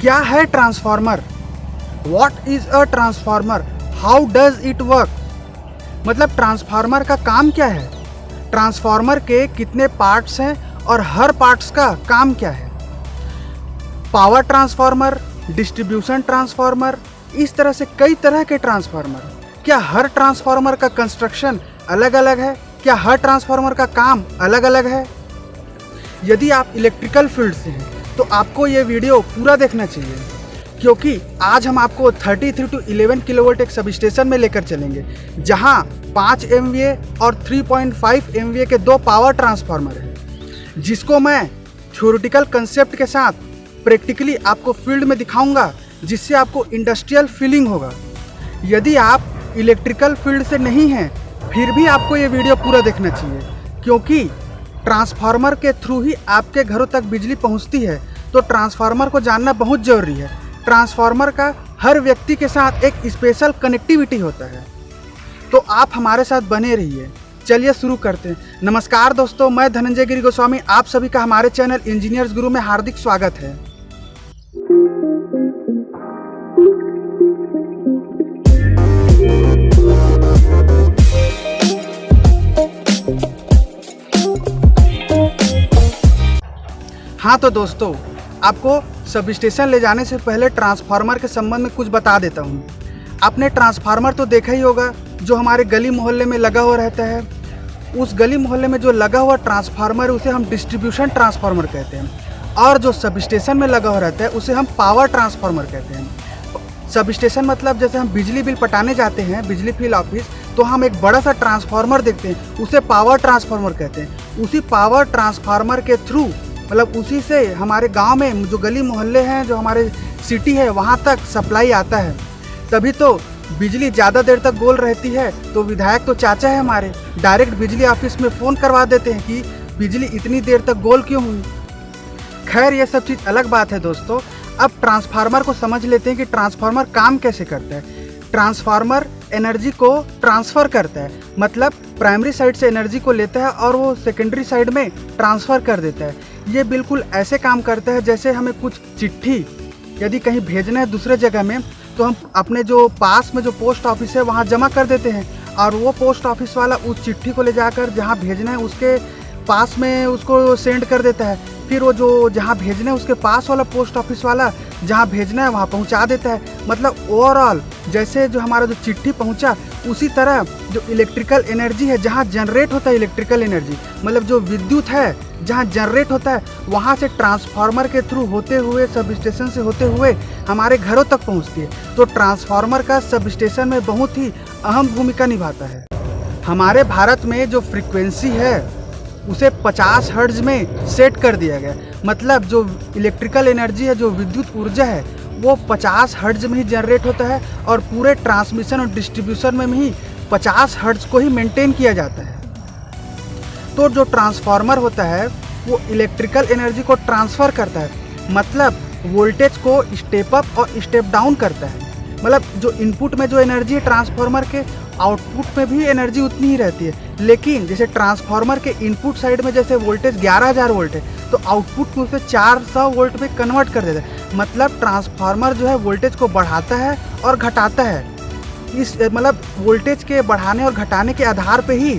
क्या है transformer? What is a transformer? How does it work? मतलब ट्रांसफार्मर का काम क्या है, ट्रांसफार्मर के कितने पार्ट्स हैं और हर पार्ट्स का काम क्या है। पावर ट्रांसफार्मर, डिस्ट्रीब्यूशन ट्रांसफार्मर, इस तरह से कई तरह के ट्रांसफार्मर। क्या हर ट्रांसफार्मर का कंस्ट्रक्शन अलग अलग है? क्या हर ट्रांसफार्मर का काम अलग अलग है? यदि आप इलेक्ट्रिकल फील्ड से हैं तो आपको ये वीडियो पूरा देखना चाहिए, क्योंकि आज हम आपको 33 to 11 किलोवाट एक सबस्टेशन में लेकर चलेंगे, जहां 5 MVA और 3.5 MVA के 2 पावर ट्रांसफार्मर हैं, जिसको मैं थ्योरेटिकल कंसेप्ट के साथ प्रैक्टिकली आपको फील्ड में दिखाऊंगा, जिससे आपको इंडस्ट्रियल फीलिंग होगा। यदि आप इलेक्ट्रिकल फील्ड से नहीं हैं फिर भी आपको ये वीडियो पूरा देखना चाहिए, क्योंकि ट्रांसफार्मर के थ्रू ही आपके घरों तक बिजली पहुंचती है। तो ट्रांसफार्मर को जानना बहुत ज़रूरी है। ट्रांसफार्मर का हर व्यक्ति के साथ एक स्पेशल कनेक्टिविटी होता है। तो आप हमारे साथ बने रहिए। चलिए शुरू करते हैं। नमस्कार दोस्तों, मैं धनंजय गिरी गोस्वामी, आप सभी का हमारे चैनल इंजीनियर्स गुरु में हार्दिक स्वागत है। हाँ तो दोस्तों, आपको सबस्टेशन ले जाने से पहले ट्रांसफार्मर के संबंध में कुछ बता देता हूँ। आपने ट्रांसफार्मर तो देखा ही होगा जो हमारे गली मोहल्ले में लगा हुआ रहता है। उस गली मोहल्ले में जो लगा हुआ ट्रांसफार्मर उसे हम डिस्ट्रीब्यूशन ट्रांसफार्मर कहते हैं, और जो सबस्टेशन में लगा हुआ रहता है उसे हम पावर ट्रांसफार्मर कहते हैं। सबस्टेशन मतलब जैसे हम बिजली बिल पटाने जाते हैं बिजली बिल ऑफिस, तो हम एक बड़ा सा ट्रांसफार्मर देखते हैं, उसे पावर ट्रांसफार्मर कहते हैं। उसी पावर ट्रांसफार्मर के थ्रू, मतलब उसी से हमारे गांव में जो गली मोहल्ले हैं, जो हमारे सिटी है, वहां तक सप्लाई आता है। तभी तो बिजली ज़्यादा देर तक गोल रहती है, तो विधायक तो चाचा है हमारे, डायरेक्ट बिजली ऑफिस में फ़ोन करवा देते हैं कि बिजली इतनी देर तक गोल क्यों हुई। खैर ये सब चीज़ अलग बात है दोस्तों। अब ट्रांसफार्मर को समझ लेते हैं कि ट्रांसफार्मर काम कैसे करता है। ट्रांसफार्मर एनर्जी को ट्रांसफ़र करता है, मतलब प्राइमरी साइड से एनर्जी को लेता है और वो सेकेंडरी साइड में ट्रांसफ़र कर देता है। ये बिल्कुल ऐसे काम करता है जैसे हमें कुछ चिट्ठी यदि कहीं भेजना है दूसरे जगह में, तो हम अपने जो पास में जो पोस्ट ऑफिस है वहाँ जमा कर देते हैं, और वो पोस्ट ऑफिस वाला उस चिट्ठी को ले जाकर जहाँ भेजना है उसके पास में उसको सेंड कर देता है। फिर वो जो जहाँ भेजना है उसके पास वाला पोस्ट ऑफिस वाला जहाँ भेजना है वहाँ पहुँचा देता है। मतलब ओवरऑल जैसे जो हमारा जो चिट्ठी पहुँचा, उसी तरह जो इलेक्ट्रिकल एनर्जी है, जहाँ जनरेट होता है इलेक्ट्रिकल एनर्जी, मतलब जो विद्युत है जहाँ जनरेट होता है, वहाँ से ट्रांसफार्मर के थ्रू होते हुए, सब स्टेशन से होते हुए हमारे घरों तक पहुँचती है। तो ट्रांसफार्मर का सब स्टेशन में बहुत ही अहम भूमिका निभाता है। हमारे भारत में जो फ्रीक्वेंसी है उसे 50 हर्ट्ज में सेट कर दिया गया। मतलब जो इलेक्ट्रिकल एनर्जी है, जो विद्युत ऊर्जा है, वो 50 हर्ट्ज में ही जनरेट होता है, और पूरे ट्रांसमिशन और डिस्ट्रीब्यूशन में ही 50 हर्ट्ज को ही मेंटेन किया जाता है। तो जो ट्रांसफार्मर होता है वो इलेक्ट्रिकल एनर्जी को ट्रांसफ़र करता है, मतलब वोल्टेज को स्टेप अप और स्टेप डाउन करता है। मतलब जो इनपुट में जो एनर्जी है ट्रांसफार्मर के, आउटपुट में भी एनर्जी उतनी ही रहती है। लेकिन जैसे ट्रांसफार्मर के इनपुट साइड में जैसे वोल्टेज 11,000 वोल्ट है, तो आउटपुट को उसे 400 वोल्ट में कन्वर्ट कर देता है। मतलब ट्रांसफार्मर जो है वोल्टेज को बढ़ाता है और घटाता है। इस मतलब वोल्टेज के बढ़ाने और घटाने के आधार पे ही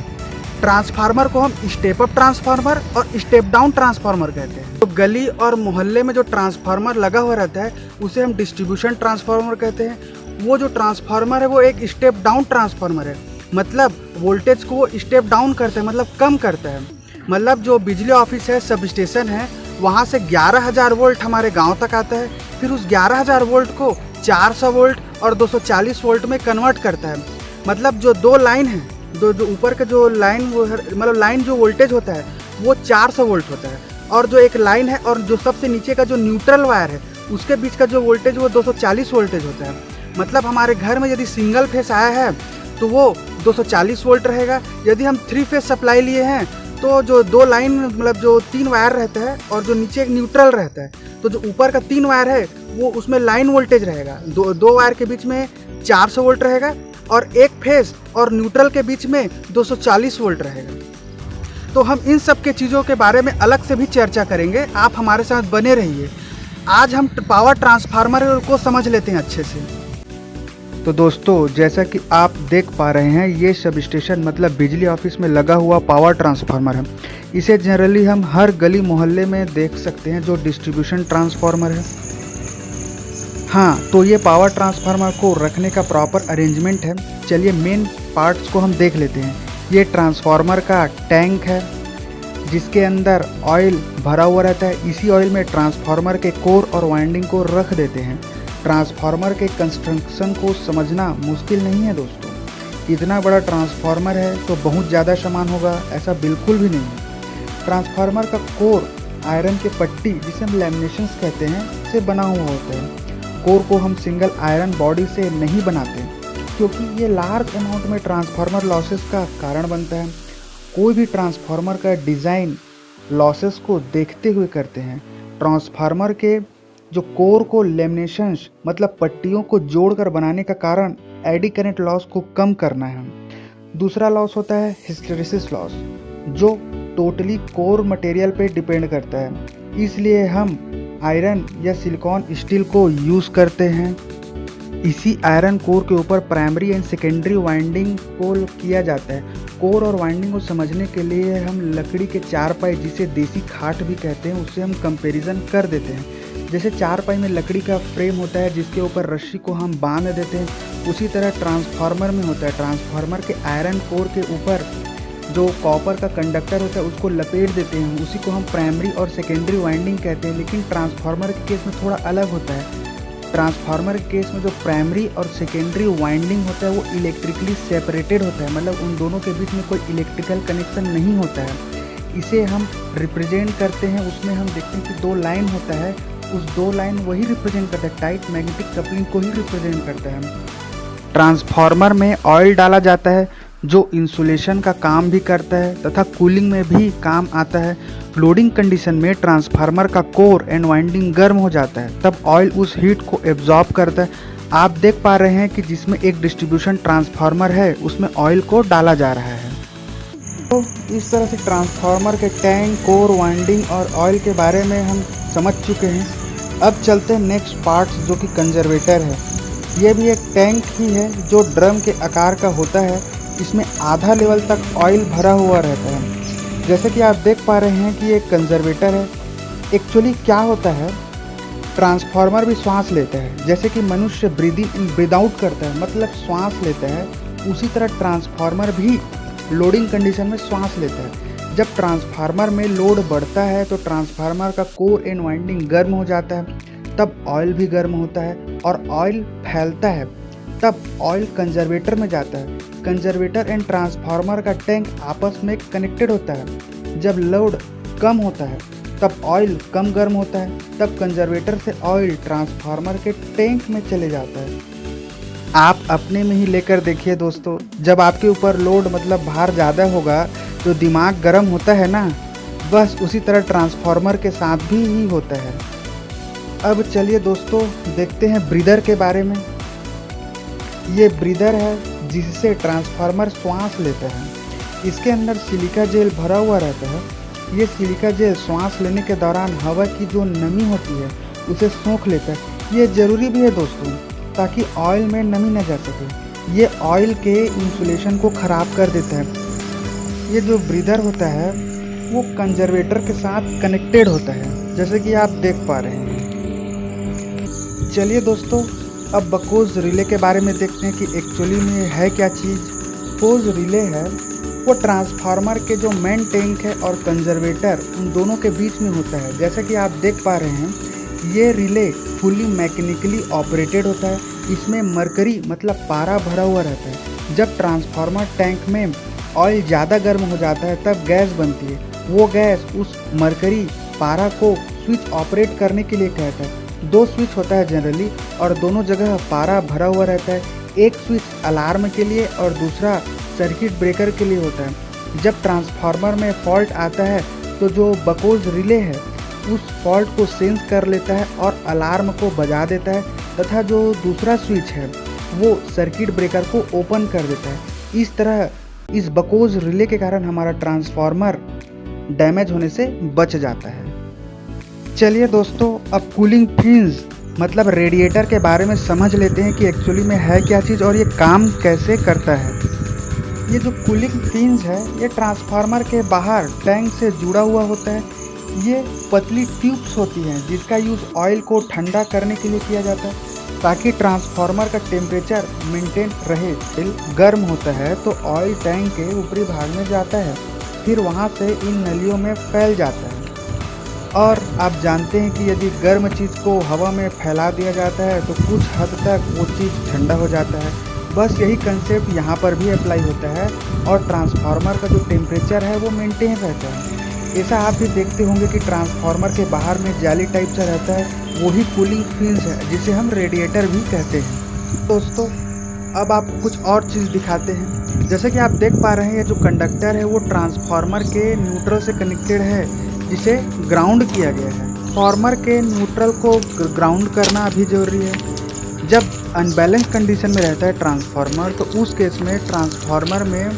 ट्रांसफार्मर को हम स्टेप अप ट्रांसफार्मर और स्टेप डाउन ट्रांसफार्मर कहते हैं। तो गली और मोहल्ले में जो ट्रांसफार्मर लगा हुआ रहता है उसे हम डिस्ट्रीब्यूशन ट्रांसफार्मर कहते हैं। वो जो ट्रांसफार्मर है वो एक स्टेप डाउन ट्रांसफार्मर है, मतलब वोल्टेज को वो स्टेप डाउन करता है, मतलब कम करता है। मतलब जो बिजली ऑफिस है, सब स्टेशन है, वहाँ से 11,000 वोल्ट हमारे गाँव तक आता है। फिर उस 11,000 वोल्ट को 400 वोल्ट और 240 वोल्ट में कन्वर्ट करता है। मतलब जो दो लाइन है, जो ऊपर का जो लाइन, वो मतलब लाइन जो वोल्टेज होता है वो 400 वोल्ट होता है, और जो एक लाइन है और जो सबसे नीचे का जो न्यूट्रल वायर है उसके बीच का जो वोल्टेज वो 240 वोल्टेज होता है। मतलब हमारे घर में यदि सिंगल फेस आया है तो वो 240 वोल्ट रहेगा। यदि हम 3 फेस सप्लाई लिए हैं तो जो दो लाइन, मतलब जो 3 वायर रहता है और जो नीचे एक न्यूट्रल रहता है, तो जो ऊपर का 3 वायर है वो उसमें लाइन वोल्टेज रहेगा, दो वायर के बीच में 400 वोल्ट रहेगा, और एक फेस और न्यूट्रल के बीच में 240 वोल्ट रहेगा। तो हम इन सब के चीज़ों के बारे में अलग से भी चर्चा करेंगे, आप हमारे साथ बने रहिए। आज हम पावर ट्रांसफार्मर को समझ लेते हैं अच्छे से। तो दोस्तों, जैसा कि आप देख पा रहे हैं, ये सब स्टेशन मतलब बिजली ऑफिस में लगा हुआ पावर ट्रांसफार्मर है। इसे जनरली हम हर गली मोहल्ले में देख सकते हैं, जो डिस्ट्रीब्यूशन ट्रांसफार्मर है। हाँ, तो ये पावर ट्रांसफार्मर को रखने का प्रॉपर अरेंजमेंट है। चलिए मेन पार्ट्स को हम देख लेते हैं। ये ट्रांसफार्मर का टैंक है, जिसके अंदर ऑयल भरा हुआ रहता है। इसी ऑयल में ट्रांसफार्मर के कोर और वाइंडिंग को रख देते हैं। ट्रांसफार्मर के कंस्ट्रक्शन को समझना मुश्किल नहीं है दोस्तों। इतना बड़ा ट्रांसफार्मर है तो बहुत ज़्यादा सामान होगा, ऐसा बिल्कुल भी नहीं है। ट्रांसफार्मर का कोर आयरन के पट्टी, जिसे हम लैमिनेशंस कहते हैं, से बना हुआ होता है। कोर को हम सिंगल आयरन बॉडी से नहीं बनाते, क्योंकि ये लार्ज अमाउंट में ट्रांसफार्मर लॉसेस का कारण बनता है। कोई भी ट्रांसफार्मर का डिज़ाइन लॉसेस को देखते हुए करते हैं। ट्रांसफार्मर के जो कोर को लेमिनेशंस मतलब पट्टियों को जोड़कर बनाने का कारण एडी करंट लॉस को कम करना है। दूसरा लॉस होता है हिस्टेरेसिस लॉस, जो टोटली कोर मटेरियल पे डिपेंड करता है। इसलिए हम आयरन या सिलिकॉन स्टील को यूज़ करते हैं। इसी आयरन कोर के ऊपर प्राइमरी एंड सेकेंडरी वाइंडिंग को किया जाता है। कोर और वाइंडिंग को समझने के लिए हम लकड़ी के चारपाई, जिसे देसी खाट भी कहते हैं, उससे हम कंपैरिजन कर देते हैं। जैसे चारपाई में लकड़ी का फ्रेम होता है, जिसके ऊपर रस्सी को हम बांध देते हैं, उसी तरह ट्रांसफार्मर में होता है। ट्रांसफार्मर के आयरन कोर के ऊपर जो कॉपर का कंडक्टर होता है, उसको लपेट देते हैं। उसी को हम प्राइमरी और सेकेंडरी वाइंडिंग कहते हैं। लेकिन ट्रांसफार्मर के केस में थोड़ा अलग होता है। ट्रांसफार्मर के केस में जो प्राइमरी और सेकेंडरी वाइंडिंग होता है, वो इलेक्ट्रिकली सेपरेटेड होता है, मतलब उन दोनों के बीच में कोई इलेक्ट्रिकल कनेक्शन नहीं होता है। इसे हम रिप्रेजेंट करते हैं, उसमें हम देखते हैं कि दो लाइन होता है, उस दो लाइन वही रिप्रेजेंट करता है, टाइट मैग्नेटिक कपलिंग को ही रिप्रेजेंट करता है। ट्रांसफार्मर में ऑयल डाला जाता है, जो इंसुलेशन का काम भी करता है तथा कूलिंग में भी काम आता है। लोडिंग कंडीशन में ट्रांसफार्मर का कोर एंड वाइंडिंग गर्म हो जाता है, तब ऑयल उस हीट को एब्जॉर्ब करता है। आप देख पा रहे हैं कि जिसमें एक डिस्ट्रीब्यूशन ट्रांसफार्मर है, उसमें ऑयल को डाला जा रहा है। तो इस तरह से ट्रांसफार्मर के टैंक, कोर, वाइंडिंग और ऑयल के बारे में हम समझ चुके हैं। अब चलते हैं नेक्स्ट पार्ट्स, जो कि कंजर्वेटर है। ये भी एक टैंक ही है, जो ड्रम के आकार का होता है। इसमें आधा लेवल तक ऑयल भरा हुआ रहता है। जैसे कि आप देख पा रहे हैं कि ये कंजर्वेटर है। एक्चुअली क्या होता है, ट्रांसफार्मर भी श्वास लेता है। जैसे कि मनुष्य ब्रीदिंग इन ब्रीद आउट करता है, मतलब श्वास लेता है, उसी तरह ट्रांसफार्मर भी लोडिंग कंडीशन में श्वास लेता है। जब ट्रांसफार्मर में लोड बढ़ता है तो ट्रांसफार्मर का कोर एंड वाइंडिंग गर्म हो जाता है, तब ऑयल भी गर्म होता है और ऑयल फैलता है, तब ऑयल कंजर्वेटर में जाता है। कंजर्वेटर एंड ट्रांसफार्मर का टैंक आपस में कनेक्टेड होता है। जब लोड कम होता है तब ऑयल कम गर्म होता है, तब कंजर्वेटर से ऑयल ट्रांसफार्मर के टैंक में चले जाता है। आप अपने में ही लेकर देखिए दोस्तों, जब आपके ऊपर लोड मतलब भार ज़्यादा होगा तो दिमाग गर्म होता है ना, बस उसी तरह ट्रांसफार्मर के साथ भी ही होता है। अब चलिए दोस्तों देखते हैं ब्रीदर के बारे में। ये ब्रीदर है, जिससे ट्रांसफार्मर श्वास लेता है। इसके अंदर सिलिका जेल भरा हुआ रहता है। ये सिलिका जेल श्वास लेने के दौरान हवा की जो नमी होती है उसे सोख लेता है। ये ज़रूरी भी है दोस्तों, ताकि ऑयल में नमी न जा सके। ये ऑयल के इंसुलेशन को ख़राब कर देता है। ये जो ब्रीदर होता है वो कंजर्वेटर के साथ कनेक्टेड होता है, जैसे कि आप देख पा रहे हैं। चलिए दोस्तों, अब बकोज रिले के बारे में देखते हैं कि एक्चुअली में है क्या चीज़। बकोज रिले है वो ट्रांसफार्मर के जो मेन टैंक है और कंजर्वेटर, उन दोनों के बीच में होता है। जैसा कि आप देख पा रहे हैं, ये रिले फुली मैकेनिकली ऑपरेटेड होता है। इसमें मरकरी मतलब पारा भरा हुआ रहता है। जब ट्रांसफार्मर टैंक में ऑयल ज़्यादा गर्म हो जाता है तब गैस बनती है। वो गैस उस मरकरी पारा को स्विच ऑपरेट करने के लिए कहता है। दो स्विच होता है जनरली, और दोनों जगह पारा भरा हुआ रहता है। एक स्विच अलार्म के लिए और दूसरा सर्किट ब्रेकर के लिए होता है। जब ट्रांसफार्मर में फॉल्ट आता है तो जो बकोज रिले है उस फॉल्ट को सेंस कर लेता है और अलार्म को बजा देता है, तथा जो दूसरा स्विच है वो सर्किट ब्रेकर को ओपन कर देता है। इस तरह इस बकोज रिले के कारण हमारा ट्रांसफार्मर डैमेज होने से बच जाता है। चलिए दोस्तों, अब कूलिंग फिन्स मतलब रेडिएटर के बारे में समझ लेते हैं कि एक्चुअली में है क्या चीज़ और ये काम कैसे करता है। ये जो कूलिंग फिन्स है ये ट्रांसफार्मर के बाहर टैंक से जुड़ा हुआ होता है। ये पतली ट्यूब्स होती हैं जिसका यूज़ ऑयल को ठंडा करने के लिए किया जाता है ताकि ट्रांसफार्मर का टेम्परेचर मेंटेन रहे। गर्म होता है तो ऑयल टैंक के ऊपरी भाग में जाता है, फिर वहाँ से इन नलियों में फैल जाता है। और आप जानते हैं कि यदि गर्म चीज़ को हवा में फैला दिया जाता है तो कुछ हद तक वो चीज़ ठंडा हो जाता है। बस यही कंसेप्ट यहाँ पर भी अप्लाई होता है और ट्रांसफार्मर का जो टेम्परेचर है वो मेंटेन रहता है। ऐसा आप भी देखते होंगे कि ट्रांसफार्मर के बाहर में जाली टाइप सा रहता है, वही कूलिंग फिन्स है जिसे हम रेडिएटर भी कहते हैं। दोस्तों अब आपको कुछ और चीज़ दिखाते हैं। जैसे कि आप देख पा रहे हैं ये जो कंडक्टर है वो ट्रांसफार्मर के न्यूट्रल से कनेक्टेड है जिसे ग्राउंड किया गया है। ट्रांसफार्मर के न्यूट्रल को ग्राउंड करना भी जरूरी है। जब अनबैलेंस कंडीशन में रहता है ट्रांसफार्मर तो उस केस में ट्रांसफार्मर में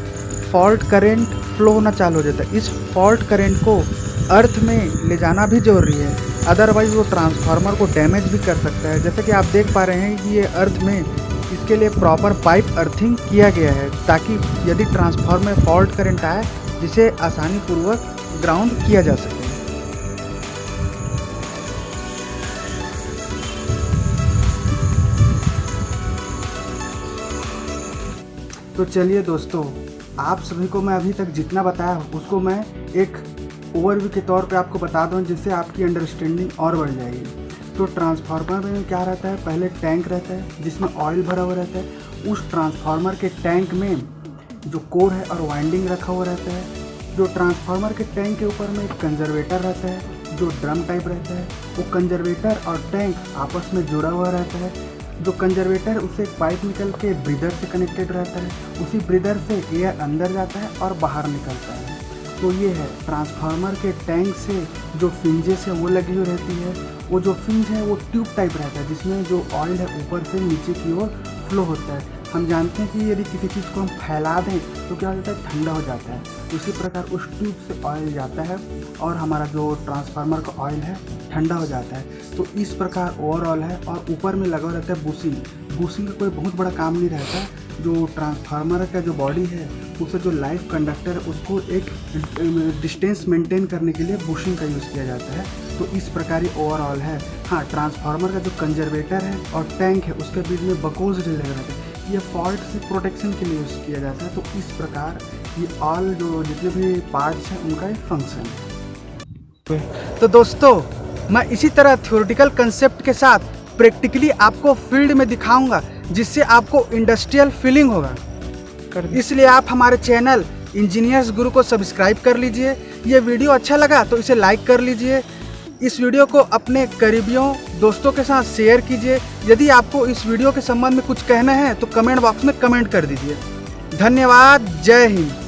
फॉल्ट करंट फ्लो होना चालू हो जाता है। इस फॉल्ट करंट को अर्थ में ले जाना भी जरूरी है, अदरवाइज वो ट्रांसफार्मर को डैमेज भी कर सकता है। जैसे कि आप देख पा रहे हैं कि ये अर्थ में इसके लिए प्रॉपर पाइप अर्थिंग किया गया है ताकि यदि ट्रांसफार्मर में फॉल्ट करंट आए जिसे आसानी पूर्वक ग्राउंड किया जा सके। तो चलिए दोस्तों, आप सभी को मैं अभी तक जितना बताया उसको मैं एक ओवरव्यू के तौर पे आपको बता दूं जिससे आपकी अंडरस्टैंडिंग और बढ़ जाएगी। तो ट्रांसफार्मर में क्या रहता है, पहले टैंक रहता है जिसमें ऑयल भरा हुआ रहता है। उस ट्रांसफार्मर के टैंक में जो कोर है और वाइंडिंग रखा हुआ रहता है। जो ट्रांसफार्मर के टैंक के ऊपर में एक कंजर्वेटर रहता है जो ड्रम टाइप रहता है। वो कंजर्वेटर और टैंक आपस में जुड़ा हुआ रहता है। जो कंजर्वेटर उससे एक पाइप निकल के ब्रीदर से कनेक्टेड रहता है, उसी ब्रीदर से एयर अंदर जाता है और बाहर निकलता है। तो ये है ट्रांसफार्मर के टैंक से जो फिंजेस है वो लगी हुई रहती है। वो जो फिंज है वो ट्यूब टाइप रहता है जिसमें जो ऑयल है ऊपर से नीचे की ओर फ्लो होता है। हम जानते हैं कि यदि किसी चीज़ को हम फैला दें तो क्या होता है, ठंडा हो जाता है। उसी प्रकार उस ट्यूब से ऑयल जाता है और हमारा जो ट्रांसफार्मर का ऑयल है ठंडा हो जाता है। तो इस प्रकार ओवरऑल है। और ऊपर में लगा रहता है बुशिंग। बुशिंग का कोई बहुत बड़ा काम नहीं रहता। जो ट्रांसफार्मर का जो बॉडी है उसे जो लाइव कंडक्टर है उसको एक डिस्टेंस मेंटेन करने के लिए बुशिंग का यूज़ किया जाता है। तो इस प्रकार ये ओवरऑल है। हाँ, ट्रांसफार्मर का जो कंजर्वेटर है और टैंक है उसके बीच में बकोज लगा रहता है, ये फॉल्ट से प्रोटेक्शन के लिए यूज़ किया जाता है। तो इस प्रकार ये ऑल जो जितने भी पार्ट्स हैं उनका एक फंक्शन है। तो दोस्तों मैं इसी तरह थ्योरेटिकल कंसेप्ट के साथ प्रैक्टिकली आपको फील्ड में दिखाऊंगा जिससे आपको इंडस्ट्रियल फीलिंग होगा। इसलिए आप हमारे चैनल इंजीनियर्स गुरु को सब्सक्राइब कर लीजिए। ये वीडियो अच्छा लगा तो इसे लाइक कर लीजिए। इस वीडियो को अपने करीबियों दोस्तों के साथ शेयर कीजिए। यदि आपको इस वीडियो के संबंध में कुछ कहना है तो कमेंट बॉक्स में कमेंट कर दीजिए। धन्यवाद। जय हिंद।